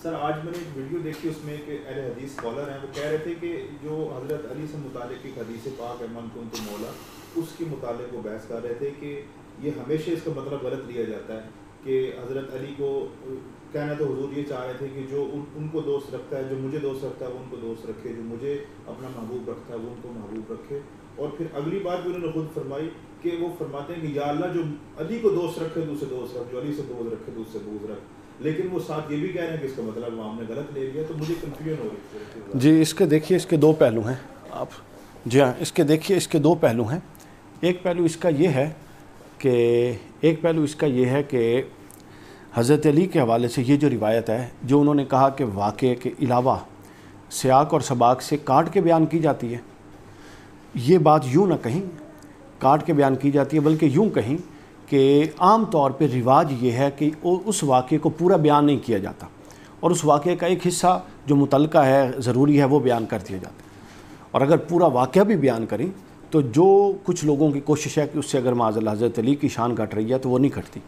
سر آج میں نے ایک ویڈیو دیکھی، اس میں کہ اہل حدیث اسکالر ہیں، وہ کہہ رہے تھے کہ جو حضرت علی سے متعلق ایک حدیث پاک ہے من کنت مولا، اس کے متعلق وہ بحث کر رہے تھے کہ یہ ہمیشہ اس کا مطلب غلط لیا جاتا ہے کہ حضرت علی کو کہنا تو حضور یہ چاہ رہے تھے کہ جو ان کو دوست رکھتا ہے، جو مجھے دوست رکھتا ہے وہ ان کو دوست رکھے، جو مجھے اپنا محبوب رکھتا ہے وہ ان کو محبوب رکھے. اور پھر اگلی بات بھی انہوں نے خود فرمائی کہ وہ فرماتے ہیں کہ یا اللہ جو علی کو دوست رکھے تو اسے دوست رکھ، جو علی سے بغض رکھے تو اس سے بغض رکھ. لیکن وہ ساتھ یہ بھی کہہ رہے ہیں کہ اس کا مطلب عوام نے غلط لے لیا، تو مجھے کنفیوژن ہو رہی ہے. جی اس کے دیکھیے اس کے دو پہلو ہیں آپ. جی ہاں اس کے دیکھیے اس کے دو پہلو ہیں. ایک پہلو اس کا یہ ہے کہ حضرت علی کے حوالے سے یہ جو روایت ہے، جو انہوں نے کہا کہ واقعے کے علاوہ سیاق اور سباق سے کاٹ کے بیان کی جاتی ہے، یہ بات یوں نہ کہیں کاٹ کے بیان کی جاتی ہے، بلکہ یوں کہیں کہ عام طور پہ رواج یہ ہے کہ اس واقعے کو پورا بیان نہیں کیا جاتا، اور اس واقعے کا ایک حصہ جو متعلقہ ہے ضروری ہے وہ بیان کر دیا جاتا ہے. اور اگر پورا واقعہ بھی بیان کریں تو جو کچھ لوگوں کی کوشش ہے کہ اس سے اگر معاذ اللہ حضرت علی کی شان گھٹ رہی ہے تو وہ نہیں گھٹتی.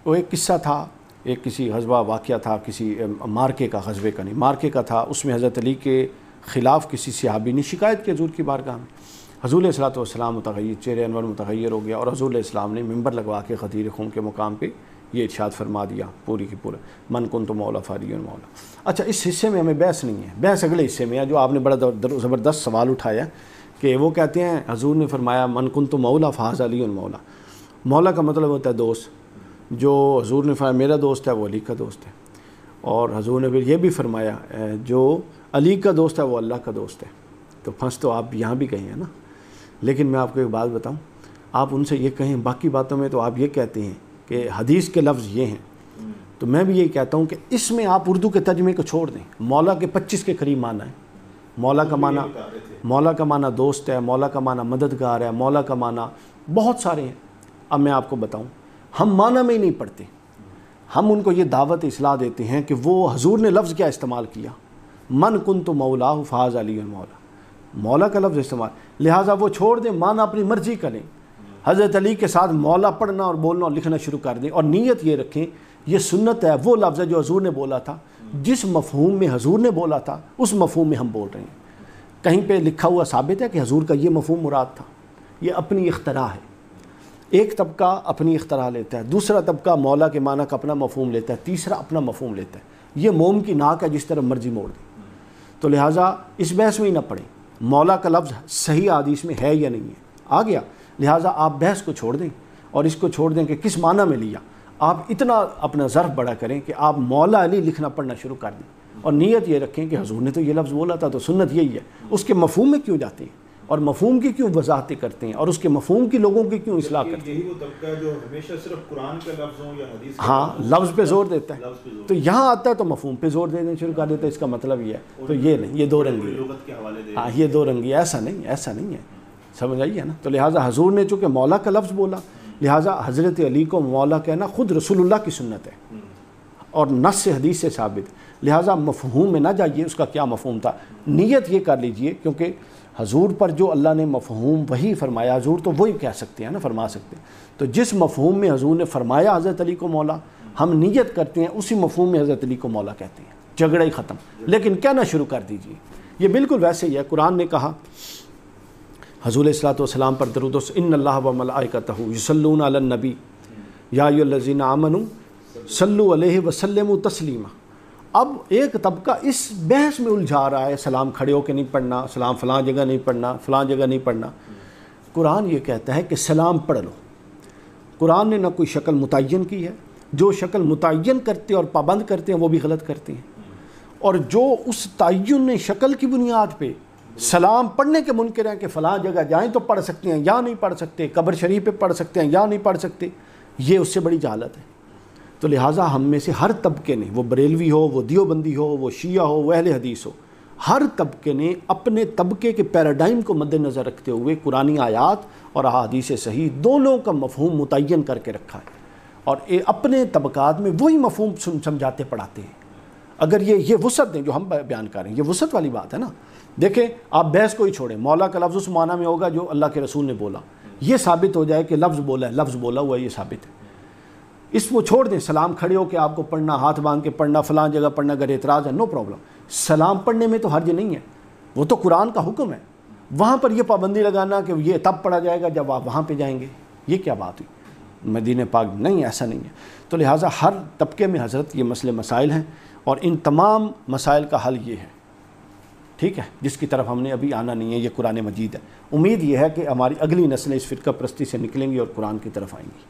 وہ ایک قصہ تھا، ایک کسی غزوہ واقعہ تھا، کسی مارکے کا، غزوے کا نہیں مارکے کا تھا. اس میں حضرت علی کے خلاف کسی صحابی نے شکایت کی حضور کی بارگاہ میں. حضور علیہ الصلوۃ والسلام متغیر، چہرہ انور متغیر ہو گیا، اور حضور علیہ السلام نے ممبر لگوا کے غدیر خون کے مقام پہ یہ ارشاد فرما دیا پوری کی پورا من کنت مولا فعلی مولا. اچھا اس حصے میں ہمیں بحث نہیں ہے، بحث اگلے حصے میں ہے جو آپ نے بڑا زبردست سوال اٹھایا کہ وہ کہتے ہیں حضور نے فرمایا من کنت مولا فہذا علی مولا. مولا کا مطلب ہوتا ہے دوست. جو حضور نے فرمایا میرا دوست ہے وہ علی کا دوست ہے، اور حضور نے پھر یہ بھی فرمایا جو علی کا دوست ہے وہ اللہ کا دوست ہے. تو پھنس تو آپ یہاں بھی کہیں ہیں نا. لیکن میں آپ کو ایک بات بتاؤں، آپ ان سے یہ کہیں، باقی باتوں میں تو آپ یہ کہتے ہیں کہ حدیث کے لفظ یہ ہیں، تو میں بھی یہی کہتا ہوں کہ اس میں آپ اردو کے ترجمے کو چھوڑ دیں. مولا کے 25 کے قریب معنی ہے. مولا کا معنی دوست ہے، مولا کا معنی مددگار ہے، مولا کا معنی بہت سارے ہیں. اب میں آپ کو بتاؤں، ہم معنی میں ہی نہیں پڑھتے، ہم ان کو یہ دعوت اصلاح دیتے ہیں کہ وہ حضور نے لفظ کیا استعمال کیا، من کنت مولا فہذا علی مولا، مولا کا لفظ استعمال، لہٰذا وہ چھوڑ دیں، معنی اپنی مرضی کریں. حضرت علی کے ساتھ مولا پڑھنا اور بولنا اور لکھنا شروع کر دیں، اور نیت یہ رکھیں یہ سنت ہے، وہ لفظ ہے جو حضور نے بولا تھا، جس مفہوم میں حضور نے بولا تھا اس مفہوم میں ہم بول رہے ہیں. کہیں پہ لکھا ہوا ثابت ہے کہ حضور کا یہ مفہوم مراد تھا؟ یہ اپنی اختراع ہے. ایک طبقہ اپنی اختراع لیتا ہے، دوسرا طبقہ مولا کے معنی کا اپنا مفہوم لیتا ہے، تیسرا اپنا مفہوم لیتا ہے. یہ موم کی ناک ہے، جس طرح مرضی موڑ دیں. تو لہٰذا اس بحث میں ہی نہ پڑھیں مولا کا لفظ صحیح حدیث میں ہے یا نہیں ہے، آ گیا. لہٰذا آپ بحث کو چھوڑ دیں اور اس کو چھوڑ دیں کہ کس معنی میں لیا. آپ اتنا اپنا ظرف بڑا کریں کہ آپ مولا علی لکھنا پڑھنا شروع کر دیں، اور نیت یہ رکھیں کہ حضور نے تو یہ لفظ بولا تھا تو سنت یہی ہے. اس کے مفہوم میں کیوں جاتے ہیں اور مفہوم کی کیوں وضاحتیں کرتے ہیں اور اس کے مفہوم کی لوگوں کی کیوں اصلاح کرتے ہیں؟ یہی وہ طبقہ ہے جو ہمیشہ صرف قرآن کے لفظوں یا حدیث ہاں لفظ پہ زور دیتا ہے، تو یہاں آتا ہے تو مفہوم پہ زور دینا شروع کر دیتا ہے. اس کا مطلب یہ ہے. تو یہ نہیں، یہ دو رنگی ہے. ہاں یہ دو رنگی ہے، ایسا نہیں ہے. سمجھ آئیے نا. تو لہٰذا حضور نے چونکہ مولا کا لفظ بولا، لہٰذا حضرت علی کو مولا کہنا خود رسول اللہ کی سنت ہے اور نص سے حدیث سے ثابت. لہٰذا مفہوم میں نہ جائیے اس کا کیا مفہوم تھا، نیت یہ کر لیجئے کیونکہ حضور پر جو اللہ نے مفہوم وہی فرمایا، حضور تو وہی کہہ سکتے ہیں نا، فرما سکتے ہیں. تو جس مفہوم میں حضور نے فرمایا حضرت علی کو مولا، ہم نیت کرتے ہیں اسی مفہوم میں حضرت علی کو مولا کہتے ہیں. جھگڑا ہی ختم. لیکن کہنا شروع کر دیجئے. یہ بالکل ویسے ہی ہے. قرآن نے کہا حضور علیہ الصلوۃ والسلام پر درود و ان اللہ و ملائکتہ یصلون علی النبی یا ایھا الذین آمنوا صلوا علیہ وسلموا تسلیما. اب ایک طبقہ اس بحث میں الجھا رہا ہے، سلام کھڑے ہو کے نہیں پڑھنا، سلام فلاں جگہ نہیں پڑھنا، فلاں جگہ نہیں پڑھنا. قرآن یہ کہتا ہے کہ سلام پڑھ لو. قرآن نے نہ کوئی شکل متعین کی ہے. جو شکل متعین کرتے اور پابند کرتے ہیں وہ بھی غلط کرتے ہیں، اور جو اس تعین شکل کی بنیاد پہ سلام پڑھنے کے منکر ہیں کہ فلاں جگہ جائیں تو پڑھ سکتے ہیں یا نہیں پڑھ سکتے، قبر شریف پہ پڑھ سکتے ہیں یا نہیں پڑھ سکتے، یہ اس سے بڑی جہالت ہے. تو لہٰذا ہم میں سے ہر طبقے نے، وہ بریلوی ہو، وہ دیوبندی ہو، وہ شیعہ ہو، وہ اہل حدیث ہو، ہر طبقے نے اپنے طبقے کے پیراڈائم کو مد نظر رکھتے ہوئے قرآنی آیات اور احادیث صحیح دونوں کا مفہوم متعین کر کے رکھا ہے، اور اپنے طبقات میں وہی مفہوم سمجھاتے پڑھاتے ہیں. اگر یہ وسعت دیں جو ہم بیان کر رہے ہیں، یہ وسعت والی بات ہے نا. دیکھیں آپ بحث کو ہی چھوڑیں، مولا کا لفظ اس معنی میں ہوگا جو اللہ کے رسول نے بولا. یہ ثابت ہو جائے کہ لفظ بولا ہے، لفظ بولا ہوا ہے، یہ ثابت ہے. اس وہ چھوڑ دیں، سلام کھڑے ہو کے آپ کو پڑھنا، ہاتھ باندھ کے پڑھنا، فلاں جگہ پڑھنا، اگر اعتراض ہے نو پرابلم، سلام پڑھنے میں تو حرج نہیں ہے، وہ تو قرآن کا حکم ہے۔ وہاں پر یہ پابندی لگانا کہ یہ تب پڑھا جائے گا جب آپ وہاں پہ جائیں گے، یہ کیا بات ہوئی؟ مدینہ پاک نہیں، ایسا نہیں ہے۔ تو لہٰذا ہر طبقے میں حضرت یہ مسئلے مسائل ہیں، اور ان تمام مسائل کا حل یہ ہے، ٹھیک ہے، جس کی طرف ہم نے ابھی آنا نہیں ہے، یہ قرآن مجید ہے۔ امید یہ ہے کہ ہماری اگلی نسلیں اس فرقہ پرستی سے نکلیں گی اور قرآن کی طرف آئیں گی۔